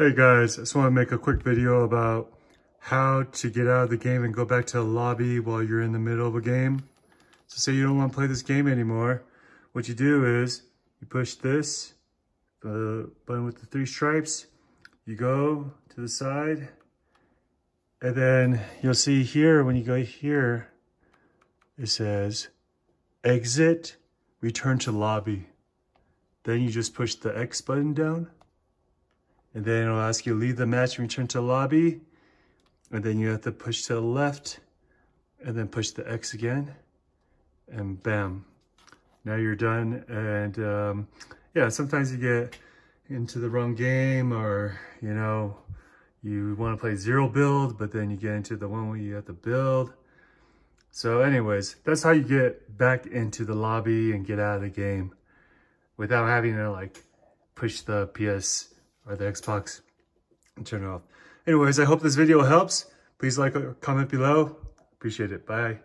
Hey guys, I just want to make a quick video about how to get out of the game and go back to the lobby while you're in the middle of a game. So say you don't want to play this game anymore. What you do is you push this, the button with the 3 stripes, you go to the side, and then you'll see here, when you go here, it says exit, return to lobby. Then you just push the X button down. And then it'll ask you to leave the match and return to the lobby. And then you have to push to the left and then push the X again. And bam, now you're done. And yeah, sometimes you get into the wrong game, or you know, you want to play 0 build, but then you get into the one where you have to build. So anyways, that's how you get back into the lobby and get out of the game without having to like push the PS or the Xbox and turn it off. Anyways, I hope this video helps. Please like or comment below. Appreciate it. Bye.